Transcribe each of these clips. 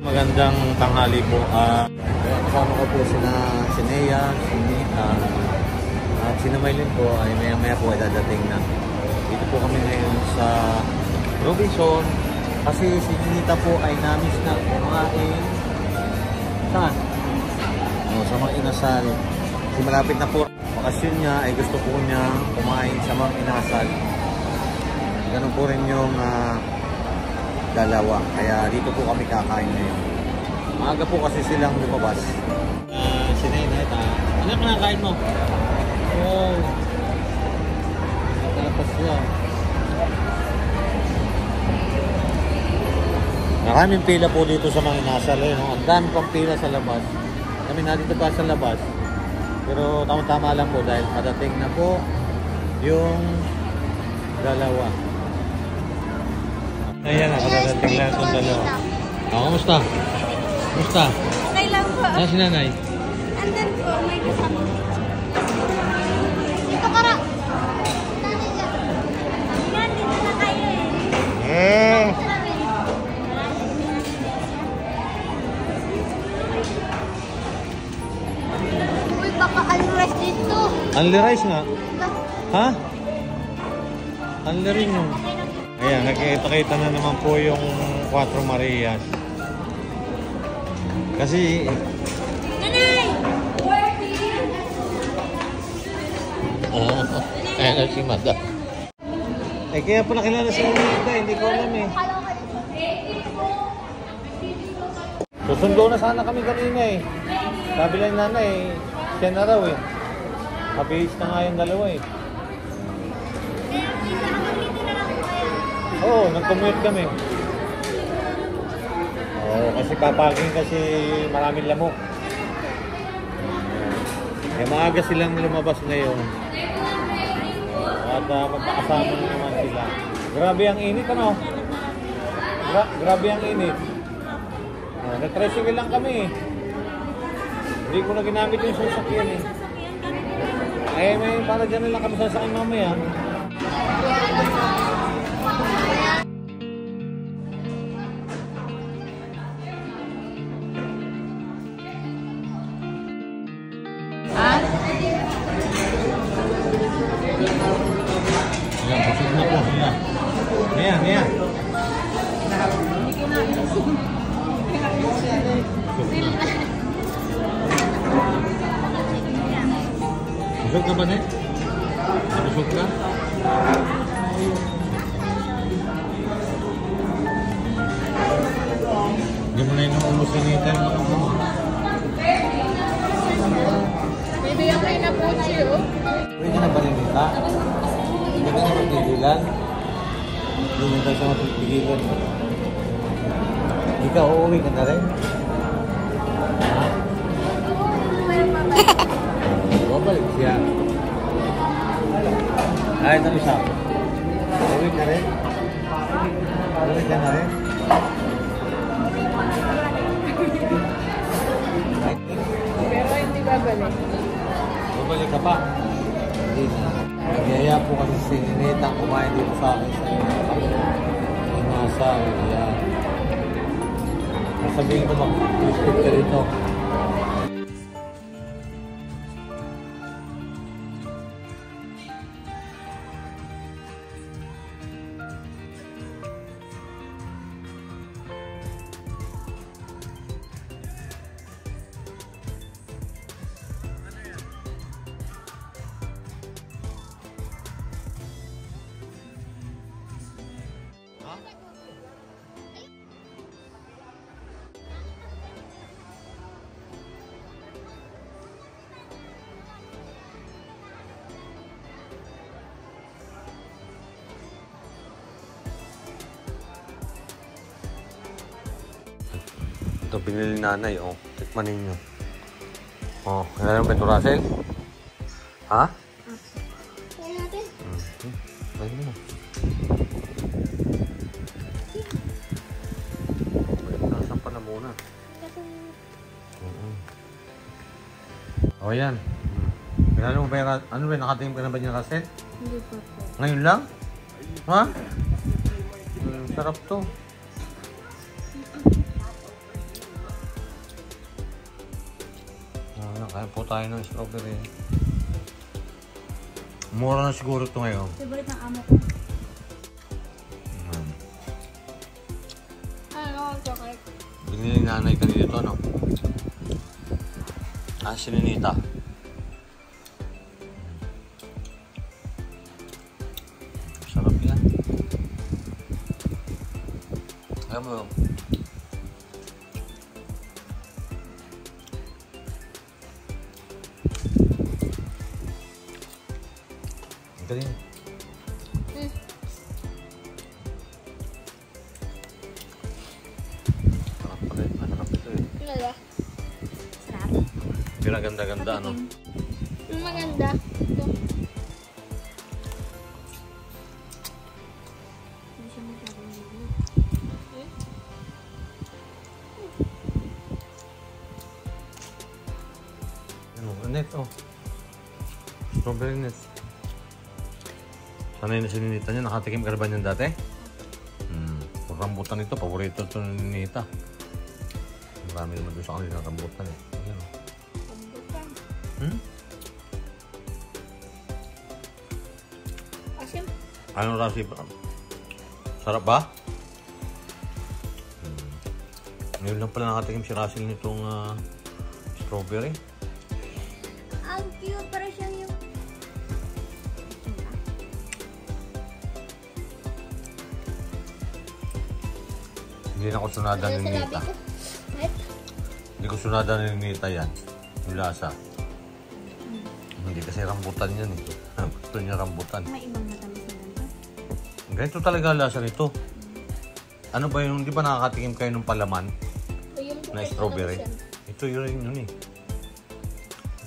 Magandang tanghali po. Kasama ko po si Nea, at si Maylin po ay maya po ay dadating na. Dito po kami ngayon sa Robinson kasi si Ninita po ay namis na kumain. Saan? Sa mga inasal. Kasi malapit na po bakasyon niya ay gusto po niya kumain sa mga inasal. Ganun po rin yung dalawa. Kaya dito po kami kakain ngayon. Maaga po kasi silang lumabas. Si Ninita. Ano yung kinakain mo? Oh. Natalapas siya. Maraming pila po dito sa mga inasal. No? Ang dami pang pila sa labas. Kami nandito pa sa labas. Pero tama-tama lang po dahil madating na po yung dalawa. Ayan, nakadadating lang itong dalawa. Kamusta? Kamusta? Okay lang po. Saan si nanay? Andan po, may kasama. Dito ka ra. Yan, dito na kayo eh. Uy, baka unrest dito. Unli rice nga. Ha? Unli rin yung... Ayan, nakikita-kita na naman po yung Cuatro Marias. Kasi... Nanay! Ayan na si Madam. Kaya pala kilala si Ninita, hindi ko alam eh. Susundo na sana kami kanina eh. Sabi lang nanay, siya na raw eh. Mabilis na nga yung dalawa eh. Oo, nag-commute kami. Oo, kasi paparking kasi maraming lamok. Kaya maaga silang lumabas ngayon. At magkakasama na naman sila. Grabe ang init, ano? Grabe ang init. Nag-tricycle lang kami. Hindi ko na ginamit yung sasakyan eh. Ay, may para dyan na lang kami sasakyan mamaya. Ayan, busog na po sila. Ayan. Busog ka ba, Nek? Busog ka? Hindi mo na inuubos na nita yung mga mo. Bibigyan kayo na po siyo. Pwede ka na ba rin nita? Hindi ka na mapigilan? Hindi mo tayo siya mapigilan. Hindi ka uuwi ka na rin? Ha? Babalik siya. Ay, ito siya. Uuwi ka rin? Uuwi ka na rin? Pero hindi babalik. Babalik ka pa? Hindi na. Nagyaya po kasi si Ninita kumain dito sa akin sa inasal. Yan. Sabihin ko mag-split ka rito. Ito binili nanay, oh. Tikman ninyo. Oh, kailan mo ba ito, Russell? Ha? Kaya natin. Ayun mo. Nasaan pa na muna? Oh, yan. Kailan mo ba yung... Ano ba, nakatingin ka na ba niya, Russell? Hindi po. Ngayon lang? Ha? Sarap to. Kain po tayo ng strawberry. Mura na siguro ito ngayon. Favorite ng amo ko. Ano, chocolate. Binili ni nanay kanina ito, ano? Sininita. Sarap yan. Ayaw mo. Ang galing. Sarap pala. Masarap ito eh. Kilala. Sarap. Pinaganda-ganda, ano? Maganda. Ito. Hindi siya masyadong nilo. Ano? Net, oh. Strawberry net. Sanay na sininita niya. Nakatikim ka na ba niyan dati? Rambutan ito. Paborito ito ni Ninita. Marami naman doon sa kanila ng rambutan eh. Ayan, oh. Asim? Ano rasi? Sarap ba? Ngayon lang pala nakatikim si Russell nitong strawberry. Ang cute. Para siyang yung... Hindi na ko sunada ni Ninita. Hindi ko sunada ni Ninita yan. Yung lasa. Hindi kasi rambutan yan eh. Gusto niya rambutan. May ibang matamis na ganito. Ganito talaga ang lasa nito. Ano ba yung, di ba nakakatikim kayo ng palaman na strawberry? Ito yun eh.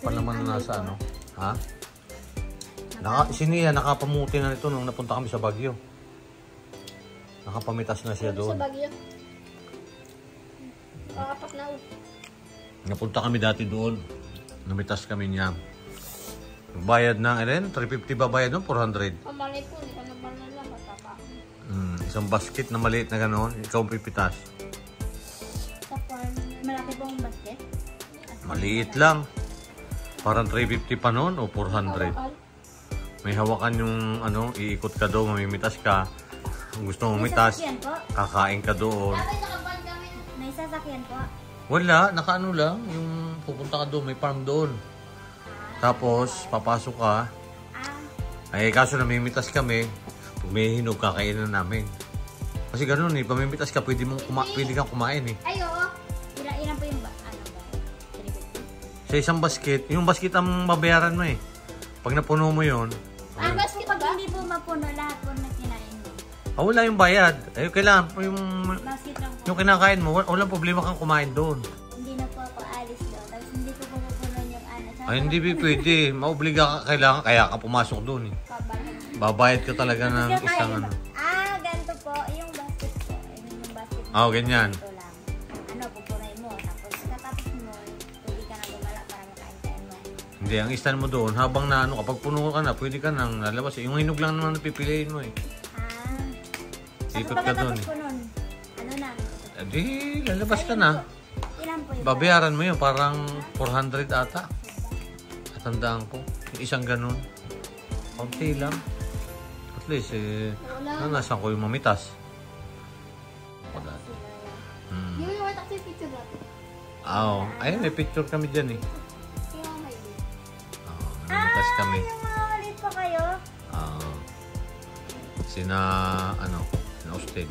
Palaman na nasa ano. Ha? Si Nia nakapamuti na nito nung napunta kami sa Baguio. Nakapamitas na siya doon. Sa Baguio. Apat na. Napunta kami dati doon. Namitas kami niya. Bayad na, Ellen, 350 ba bayad doon? 400. Ang maliit po, hindi ka naman lang matapa. Isang basket na maliit na gano'n, ikaw ang pipitas. Malaki pong basket? Maliit lang. Parang 350 pa noon o 400. May hawakan yung ano, iikot ka doon, mamimitas ka. Kung gusto mo mitas, kakain ka doon. May sasakyan po. Wala, nakaano lang. Yung pupunta ka doon, may farm doon. Tapos, papasok ka. Ay, kaso namimitas kami. Pag may hinog, kakainan namin. Kasi gano'n eh, pamimitas ka, pwede kang kumain eh. Ay, oo. Ilan po yung ba? Sa isang basket, yung basket ang babayaran mo eh. Pag napuno mo yun. Basket pag hindi po mapuno, lahat po na kinain mo. Wala yung bayad. Ay, kailangan po yung... Basket lang po. Yung kinakain mo, walang problema kang kumain doon. Hindi na po ako alis doon. Tapos hindi ko po pupunon yung ano. Ay, hindi pwede. Maobliga ka, kailangan, kaya ka pumasok doon eh. Babayad ka talaga ng isang ano. Ganito po. Yung basket po. Yung basket po. Ganyan. Ito lang. Ano, pupunay mo. Tapos katapos mo, pwede ka na gumala para makain mo. Hindi, ang stand mo doon, habang na ano, kapag puno ka na, pwede ka nang lalabas. Yung hinog lang naman pipiliin mo eh. Ikot ka doon eh. Ano na? Di, lalabas ka na. Ilan po yung Babayaran mo yun, parang 400 ata. Katandaan ko. Yung isang ganun. Kaunti lang. At least, nanasan ko yung mamitas. Wala. Yung yung taxi picture natin. Ayun, may picture kami dyan eh. Kaya may Namitas kami. yung mga ulit pa kayo? Sina Austin.